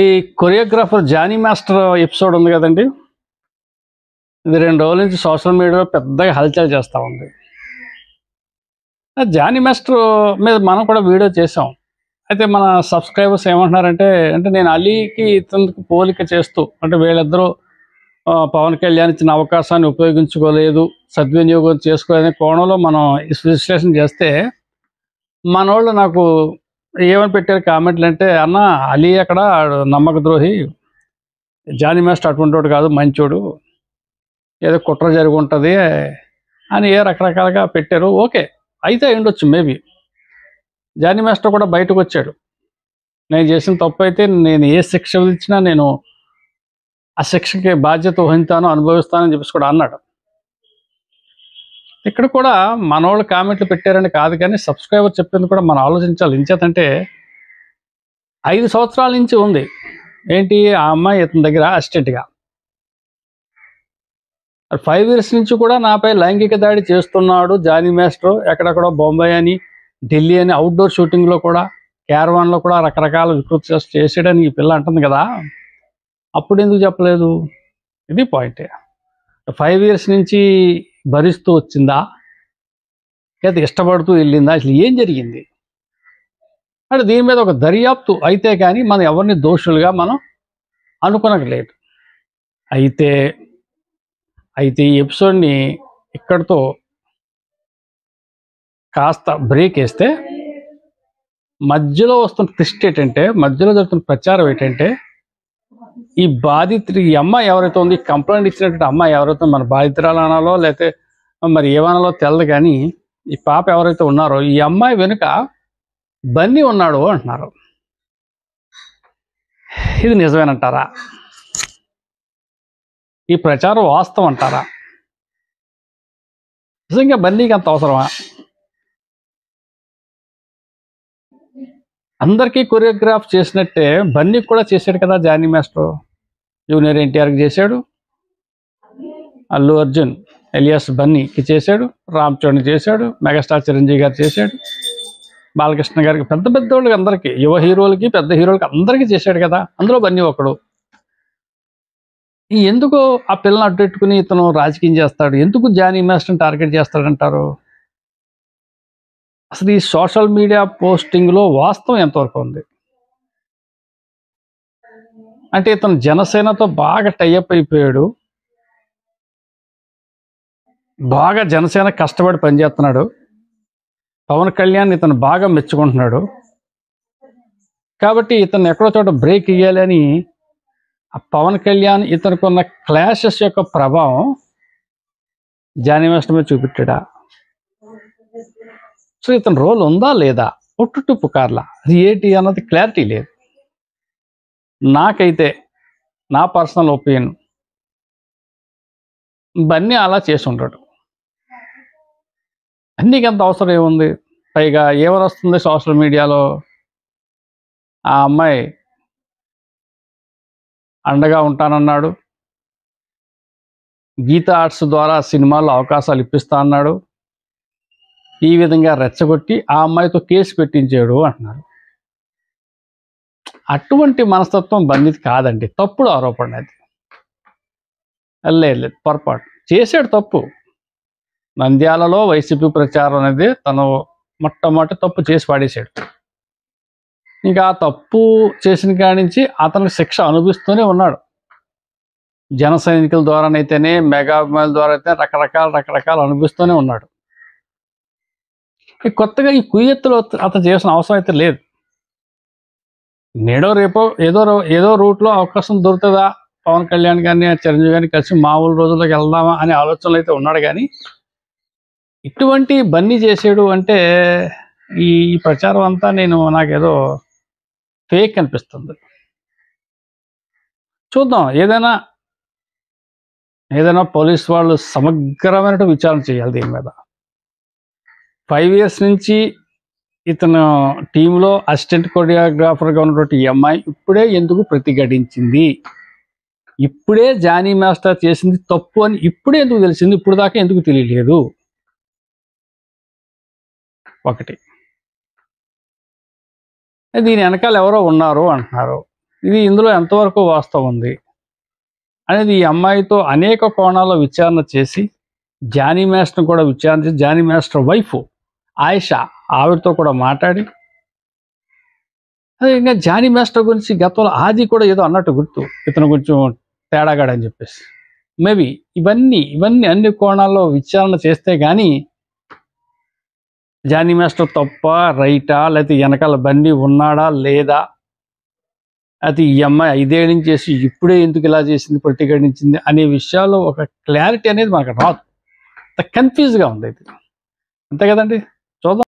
ఈ choreographer Johnny master episode ఉంది కదండి. ఇది 2 రోజుల నుంచి సోషల్ మీడియాలో పెద్దగా హల్చల్ చేస్తూ ఉంది. ఆ జానీ మాస్టర్ మీద మనం కూడా వీడియో చేసాం. అయితే మన సబ్స్క్రైబర్స్ ఏమంటున్నారంటే, అంటే నేను అలీకి ఇతనికి పోలిక చేస్తూ, అంటే వీళ్ళిద్దరూ పవన్ కళ్యాణ్ ఇచ్చిన అవకాశాన్ని ఉపయోగించుకోలేదు, సద్వినియోగం చేసుకోలేదనే కోణంలో మనం విశ్లేషణ చేస్తే, మనోళ్ళు నాకు ఏమని పెట్టారు కామెంట్లు అంటే, అన్న అలీ అక్కడ నమ్మక ద్రోహి, జానీ మాస్టర్ అటువంటి వాడు కాదు, మంచోడు, ఏదో కుట్ర జరిగి ఉంటుంది అని రకరకాలుగా పెట్టారు. ఓకే, అయితే ఉండొచ్చు మేబీ. జానీ మాస్టర్ కూడా బయటకు వచ్చాడు, నేను చేసిన తప్పు అయితే నేను ఏ శిక్ష విధించినా నేను ఆ శిక్షకి బాధ్యత వహిస్తాను, అనుభవిస్తానని చెప్పేసి కూడా అన్నాడు. ఇక్కడ కూడా మనోళ్ళు కామెంట్లు పెట్టారని కాదు, కానీ సబ్స్క్రైబర్ చెప్పింది కూడా మనం ఆలోచించాలి. ఇంచేతంటే 5 సంవత్సరాల నుంచి ఉంది ఏంటి ఆ అమ్మాయి ఇతని దగ్గర అసిస్టెంట్గా. 5 years నుంచి కూడా నాపై లైంగిక దాడి చేస్తున్నాడు జానీ మాస్టర్. ఎక్కడెక్కడో బొంబాయి అని, ఢిల్లీ అని అవుట్డోర్ షూటింగ్లో కూడా, క్యారవాన్లో కూడా రకరకాల వికృతి చేసాడని ఈ పిల్ల అంటుంది కదా. అప్పుడు ఎందుకు చెప్పలేదు? ఇది పాయింటే. 5 years నుంచి భరిస్తూ వచ్చిందా, లేదా ఇష్టపడుతూ వెళ్ళిందా, అసలు ఏం జరిగింది అంటే దీని మీద ఒక దర్యాప్తు అయితే కానీ మనం ఎవరిని దోషులుగా మనం అనుకోనట్లేదు. అయితే ఈ ఎపిసోడ్ని ఇక్కడితో కాస్త బ్రేక్ వేస్తే, మధ్యలో వస్తున్న ట్విస్ట్ ఏంటంటే, మధ్యలో జరుగుతున్న ప్రచారం ఏంటంటే, ఈ బాధితులు, ఈ అమ్మాయి ఎవరైతే ఉంది, కంప్లైంట్ ఇచ్చినటువంటి అమ్మాయి ఎవరైతే, మన బాధితురాలు అనాలో లేకపోతే మరి ఏమనాలో తెలదు, కానీ ఈ పాప ఎవరైతే ఉన్నారో ఈ అమ్మాయి వెనుక బన్నీ ఉన్నాడు అంటున్నారు. ఇది నిజమేనంటారా? ఈ ప్రచారం వాస్తవం అంటారా? నిజంగా బన్నీకి అంత అవసరమా? అందరికీ కొరియోగ్రాఫ్ చేసినట్టే బన్నీకి కూడా చేశాడు కదా జానీ మాస్టర్. జూనియర్ ఎన్టీఆర్కి చేశాడు, అల్లు అర్జున్ ఎలియాస్ బన్నీకి చేశాడు, రామ్ చరణ్ చేశాడు, మెగాస్టార్ చిరంజీవి గారు చేశాడు, బాలకృష్ణ గారికి, పెద్ద పెద్ద వాళ్ళకి అందరికీ, యువ హీరోలకి పెద్ద హీరోలకి అందరికీ చేశాడు కదా. అందులో బన్నీ ఒకడు. ఎందుకు ఆ పిల్లని అడ్డెట్టుకుని ఇతను రాజకీయం చేస్తాడు? ఎందుకు జానీ మాస్టర్ని టార్గెట్ చేస్తాడంటారు? అసలు ఈ సోషల్ మీడియా పోస్టింగ్లో వాస్తవం ఎంతవరకు ఉంది? అంటే ఇతను జనసేనతో బాగా టైఅప్ అయిపోయాడు, బాగా జనసేన కష్టపడి పనిచేస్తున్నాడు, పవన్ కళ్యాణ్ ఇతను బాగా మెచ్చుకుంటున్నాడు, కాబట్టి ఇతను ఎక్కడో చోట బ్రేక్ ఇవ్వాలి అని ఆ పవన్ కళ్యాణ్ ఇతనికి ఉన్న క్లాషెస్ యొక్క ప్రభావం జానీ మాస్టర్ మీద చూపెట్టాడా? సో ఇతని రోల్ ఉందా లేదా, ఒట్టు పుకార్లా, అది ఏంటి అన్నది క్లారిటీ లేదు. నాకైతే నా పర్సనల్ ఒపీనియన్, బన్నీ అలా చేసి ఉంటాడు. అన్నికి అంత అవసరం ఏముంది? పైగా ఏమని వస్తుంది సోషల్ మీడియాలో, ఆ అమ్మాయి అండగా ఉంటానన్నాడు, గీతా ఆర్ట్స్ ద్వారా సినిమాల్లో అవకాశాలు ఇప్పిస్తా అన్నాడు, ఈ విధంగా రెచ్చగొట్టి ఆ అమ్మాయితో కేసు పెట్టించాడు అంటున్నారు. అటువంటి మనస్తత్వం బన్నీది కాదండి, తప్పుడు ఆరోపణ అది. లేదు, పొరపాటు చేశాడు, తప్పు. నంద్యాలలో వైసీపీ ప్రచారం అనేది తను మొట్టమొదటి తప్పు చేసి పాడేశాడు. ఇంకా ఆ తప్పు చేసిన కాడి నుంచి అతనికి శిక్ష అనుభవిస్తూనే ఉన్నాడు. జన సైనికుల ద్వారానైతేనే, మెగా అభిమానుల ద్వారా అయితే రకరకాలు అనుభవిస్తూనే ఉన్నాడు. కొత్తగా ఈ కుయ్యెత్తులు అతను చేసిన అవసరం అయితే లేదు. నేడో రేపో ఏదో రూట్లో అవకాశం దొరుకుతుందా, పవన్ కళ్యాణ్ గారిని చిరంజీవి గారిని కలిసి మామూలు రోజుల్లోకి వెళ్దామా అనే ఆలోచనలు అయితే ఉన్నాడు. కానీ ఇటువంటి బన్నీ చేసాడు అంటే ఈ ప్రచారం అంతా నాకేదో ఫేక్ అనిపిస్తుంది. చూద్దాం, ఏదైనా పోలీస్ వాళ్ళు సమగ్రమైన విచారణ చేయాలి దీని మీద. 5 years నుంచి ఇతను టీంలో అసిస్టెంట్ కొరియోగ్రాఫర్గా ఉన్నటువంటి ఈ అమ్మాయి ఇప్పుడే ఎందుకు ప్రతిఘటించింది? ఇప్పుడే జానీ మాస్టర్ చేసింది తప్పు అని ఇప్పుడే ఎందుకు తెలిసింది? ఇప్పుడు దాకా ఎందుకు తెలియలేదు? ఒకటి. దీని వెనకాల ఎవరో ఉన్నారు అంటున్నారు. ఇది ఇందులో ఎంతవరకు వాస్తవం ఉంది అనేది ఈ అమ్మాయితో అనేక కోణాల్లో విచారణ చేసి జానీ మాస్టర్ని కూడా విచారణ చేసి జానీ మాస్టర్ వైఫ్ ఆయిషా ఆవిడతో కూడా మాట్లాడి అదే ఇంకా జానీ మాస్టర్ గురించి గతంలో ఆది కూడా ఏదో అన్నట్టు గుర్తు, ఇతను కొంచెం తేడాగాడని చెప్పేసి. మేబీ ఇవన్నీ అన్ని కోణాల్లో విచారణ చేస్తే కానీ జానీ మాస్టర్ తప్ప రైటా, లేకపోతే వెనకాల బండి ఉన్నాడా లేదా, అది ఈ అమ్మాయి 5 ఏళ్ళ నుంచి చేసి ఇప్పుడే ఎందుకు ఇలా చేసింది, ప్రతిఘటించింది అనే విషయాల్లో ఒక క్లారిటీ అనేది మనకు రాదు. కన్ఫ్యూజ్గా ఉంది ఇది, అంతే కదండి. చూద్దాం.